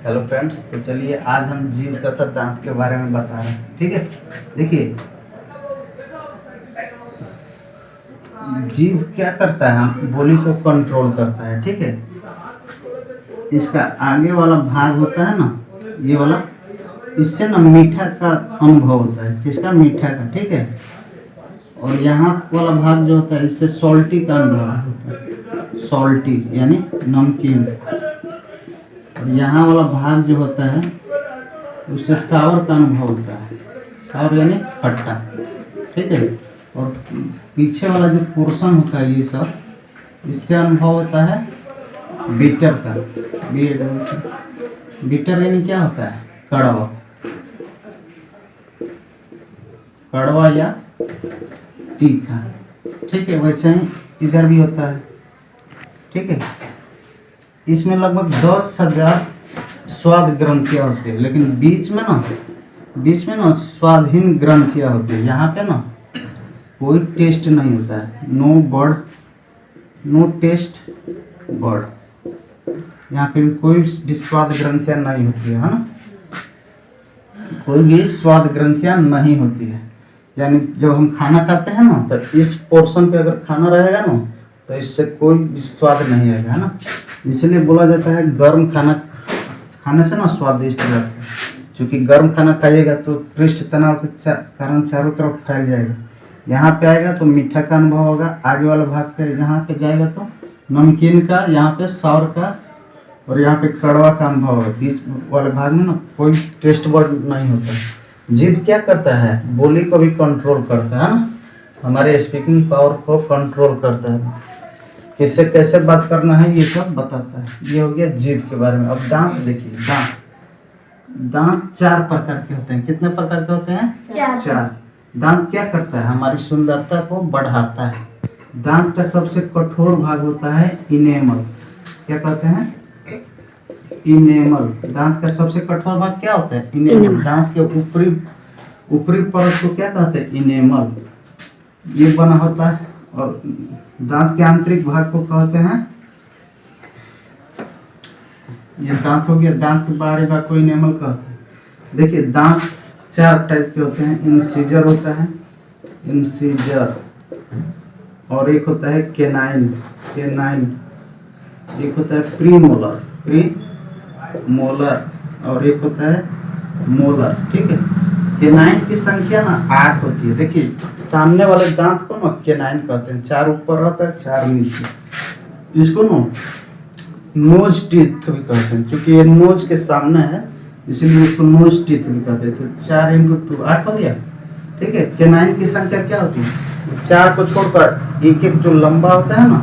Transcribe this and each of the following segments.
Hello friends, तो चलिए आज हम जीभ तथा दांत के बारे में बता रहे हैं। ठीक है, देखिए जीभ क्या करता है, बोली को कंट्रोल करता है। ठीक है, इसका आगे वाला भाग होता है ना, ये वाला, इससे ना मीठा का अनुभव होता है। किसका? मीठा का। ठीक है, और यहाँ वाला भाग जो होता है, इससे सॉल्टी का अनुभव होता है। सॉल्टी यानी नमकीन। और यहाँ वाला भाग जो होता है उससे सावर का अनुभव होता है। सावर यानी खट्टा। ठीक है, और पीछे वाला जो पोर्शन होता है ये सब, इससे अनुभव होता है बीटर का। बीटर यानी क्या होता है? कड़वा। कड़वा या तीखा। ठीक है, वैसे ही इधर भी होता है। ठीक है, इसमें लगभग 10,000 स्वाद ग्रंथियाँ होती है, लेकिन बीच में ना स्वादहीन ग्रंथियाँ होती है। यहाँ पे ना कोई टेस्ट नहीं होता है। No test bird. यहाँ पे भी कोई स्वाद ग्रंथियाँ नहीं होती है ना, कोई भी स्वाद ग्रंथियाँ नहीं होती है। यानी जब हम खाना खाते हैं ना, तो इस पोर्शन पे अगर खाना रहेगा ना, तो इससे कोई भी स्वाद नहीं आएगा, है ना। इसलिए बोला जाता है गर्म खाना खाने से ना स्वादिष्ट लगता है। क्योंकि गर्म खाना खाइएगा तो पृष्ठ तनाव के कारण चारों तरफ फैल जाएगा। यहाँ पे आएगा तो मीठा का अनुभव होगा, आगे वाला भाग पे यहाँ पे जाएगा तो नमकीन का, यहाँ पे सौर का, और यहाँ पे कड़वा का अनुभव होगा। बीच वाले भाग में ना कोई टेस्ट वर्ड नहीं होता। जीभ क्या करता है? बोली को भी कंट्रोल करता है ना, हमारे स्पीकिंग पावर को कंट्रोल करता है। किससे कैसे बात करना है ये सब बताता है। ये हो गया जीभ के बारे में। अब दांत देखिए। दांत 4 प्रकार के होते हैं। कितने प्रकार के होते हैं? 4। दांत क्या करता है? हमारी सुंदरता को बढ़ाता है। दांत का सबसे कठोर भाग होता है इनेमल। क्या कहते हैं? इनेमल। दांत का सबसे कठोर भाग क्या होता है? इनेमल। दांत के ऊपरी परत को क्या कहते हैं? इनेमल। ये बना होता है। और दांत के आंतरिक भाग को कहते हैं, ये दांत हो गया। दांत के बाहरी भाग को इनेमल कहते हैं। देखिए दांत 4 टाइप के होते हैं। इंसीजर होता है, इंसीजर, और एक होता है केनाइन। एक होता है प्रीमोलर, और एक होता है मोलर। ठीक है, केनाइन की संख्या ना 8 होती है। देखिए सामने वाले दांत को ना केनाइन कहते हैं। 4 ऊपर रहता है, 4 नीचे। इसको ना नोज टीथ भी कहते हैं, क्योंकि ये नोज के सामने है, इसीलिए इसको नोज टीथ भी कहते हैं। तो 4 × 2 8 हो गया। ठीक है, केनाइन की संख्या क्या होती है? 4 को छोड़कर एक जो लंबा होता है ना,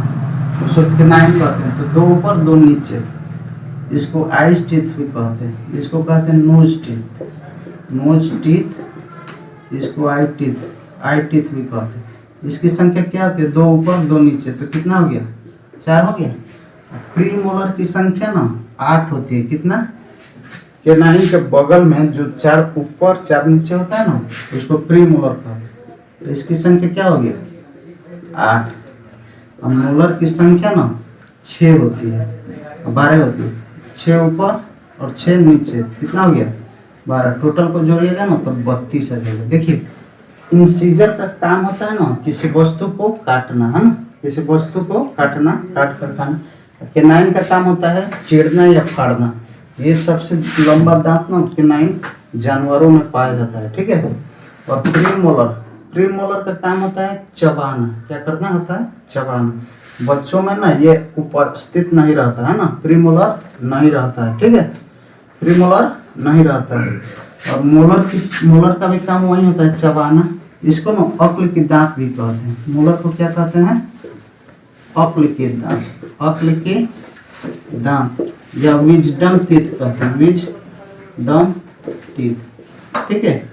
उसको केनाइन कहते हैं। तो 2 ऊपर 2 नीचे, इसको आइस टीथ भी कहते हैं। इसको कहते हैं नोज टीथ, इसको आई टीथ भी कहते हैं। इसकी संख्या क्या होती है? 2 ऊपर 2 नीचे। तो कितना हो गया? 4 हो गया। प्रीमोलर की संख्या ना 8 होती है। कितना? केनाइन के बगल में जो 4 ऊपर 4 नीचे होता है ना, उसको प्रीमोलर कहते हैं। तो इसकी संख्या क्या हो गया? 8। अब मोलर की संख्या ना 6 होती है, 12 होती है। 6 ऊपर और 6 नीचे, कितना हो गया? 12। टोटल को जोड़िएगा ना तो 32 आ जाएगा। देखिए इंसीजर का काम होता है ना किसी वस्तु को काटना, है ना, किसी वस्तु को काटना, काट कर खाना। केनाइन का काम होता है चीरना या फाड़ना। ये सबसे लंबा दांत ना केनाइन जानवरों में पाया जाता है। ठीक है, और प्रीमोलर का काम होता है चबाना। क्या करना होता है? चबाना। बच्चों में ना ये उपस्थित नहीं रहता है ना, प्रीमोलर नहीं रहता है। ठीक है, प्रीमोलर नहीं रहता है। और मोलर का भी काम वही होता है, चबाना। इसको ना अक्ल की दांत भी कहते हैं। मोलर को क्या कहते हैं? अक्ल के दांत या विजडम टीथ कहते हैं। Wisdom teeth. ठीक है,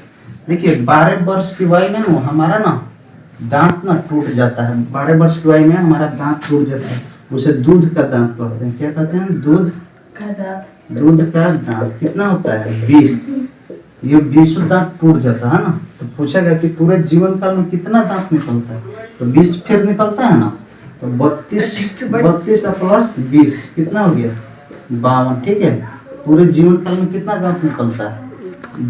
देखिए 12 वर्ष की वय में हमारा ना दांत ना टूट जाता है। 12 वर्ष की वय में हमारा दांत टूट जाता है। उसे दूध का दांत कहते हैं। क्या कहते हैं? दूध का दांत। कितना होता है? 20। ये 20 दांत टूट जाता है ना। तो पूछा गया कि पूरे जीवन काल में कितना दांत निकलता है, तो 20 फिर निकलता है ना। तो 32 प्लस 20 कितना हो गया? 52। ठीक है, पूरे जीवन काल में कितना दांत निकलता है?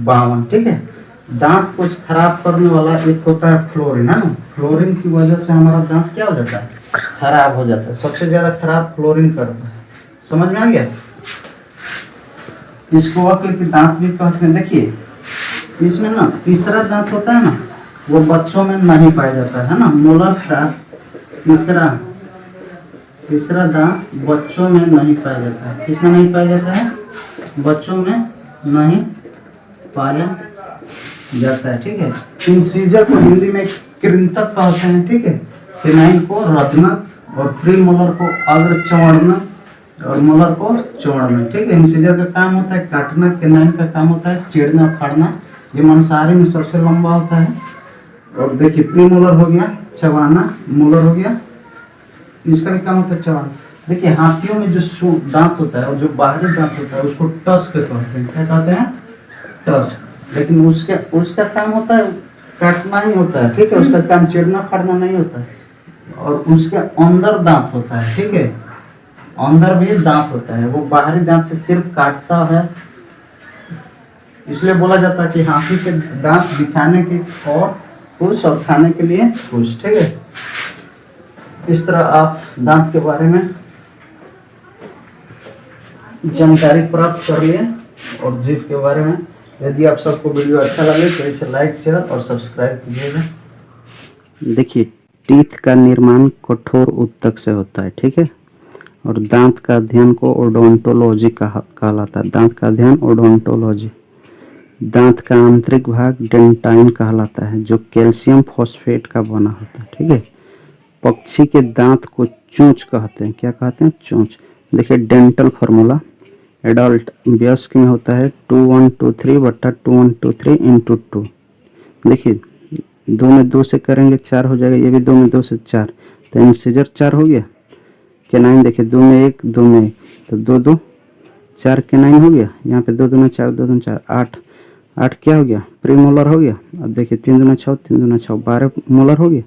52। ठीक है। दांत को खराब करने वाला एक होता है फ्लोरीन, है ना। फ्लोरीन की वजह से हमारा दांत क्या हो जाता है? खराब हो जाता है। सबसे ज्यादा खराब फ्लोरीन करता है। समझ में आ गया? इसको वक्र के दांत भी कहते हैं। देखिए इसमें ना तीसरा दांत होता है ना, वो बच्चों में नहीं पाया जाता है ना। मोलर का तीसरा दांत बच्चों में नहीं पाया जाता है। किसमें नहीं पाया जाता है? बच्चों में नहीं पाया जाता है। ठीक है। इंसीजर को हिंदी में कृंतक कहते हैं। ठीक है। केनाइन को रत्नक और प्री मोलर को अग्र चौड़नक और मोलर को चौड़नक। ठीक है। इंसीजर का काम होता है काटना, केनाइन का काम होता है छेड़ना फाड़ना। ये मांसाहारी में सबसे लंबा होता है। और देखिए प्री मोलर हो गया चबाना, मोलर हो गया इसका भी काम होता है चबाना। देखिए हाथियों में जो दांत होता है और जो बाहरी दांत होता है उसको टस्क कहते हैं। क्या कहते हैं? टस्क। लेकिन उसका काम होता है काटना ही होता है। ठीक है। उसका काम चिड़ना फाड़ना नहीं होता है। और उसके अंदर दांत होता है। ठीक है। अंदर भी दांत होता है। वो बाहरी दांत से सिर्फ काटता है। इसलिए बोला जाता है कि हाथी के दांत दिखाने की और कुछ और खाने के लिए कुछ। ठीक है। इस तरह आप दांत के बारे में जानकारी प्राप्त कर लिए और जीभ के बारे में। यदि आप सबको वीडियो अच्छा लगे तो इसे लाइक शेयर और सब्सक्राइब कीजिएगा। देखिए टीथ का निर्माण कठोर ऊतक से होता है। ठीक है। और दांत का अध्ययन को ओडोंटोलॉजी कहलाता है। दांत का अध्ययन ओडोंटोलॉजी। दांत का आंतरिक भाग डेंटाइन कहलाता है जो कैल्शियम फॉस्फेट का बना होता है। ठीक है। पक्षी के दांत को चोंच कहते हैं। क्या कहते हैं? चोंच। देखिए डेंटल फार्मूला एडल्ट वयस्क में होता है 2123 बट्टा 2123 इंटू 2। देखिए 2 में 2 से करेंगे 4 हो जाएगा। ये भी 2 में 2 से 4, तो इंसीजर 4 हो गया। केनाइन देखिए 2 में 1 2 में 1, तो 2 2 4 केनाइन हो गया। यहाँ पे 2 दूना 4 2 दूना 4 8 8 क्या हो गया? प्री मोलर हो गया। अब देखिए 3 दूना 6 3 दूना 6 12 मोलर हो गया।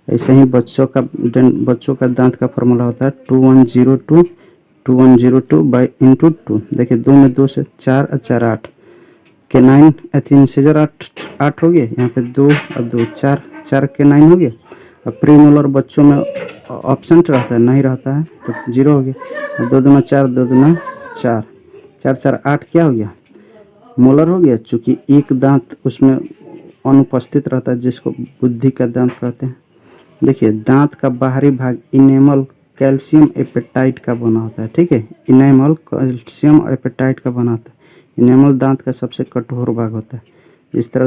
ऐसे ही बच्चों का दांत का फार्मूला होता है 2102 बाई इंटू 2। देखिए 2 में 2 से 4 और 4 8 केनाइन इंसीजर 8 हो गया। यहाँ पे 2 और 2 4 4 केनाइन हो गया। और प्री मोलर बच्चों में ऑब्सेंट रहता है, नहीं रहता है, तो 0 हो गया। 2 दूना 4 2 दूना 4 4 4 8 क्या हो गया? मोलर हो गया। चूँकि एक दांत उसमें अनुपस्थित रहता है जिसको बुद्धि का दांत कहते हैं। देखिए दांत का बाहरी भाग इनेमल कैल्शियम एपेटाइट का बना होता है। ठीक है। इनेमल कैल्शियम एपेटाइट का बना होता है। इनेमल दांत का सबसे कठोर भाग होता है। इस तरह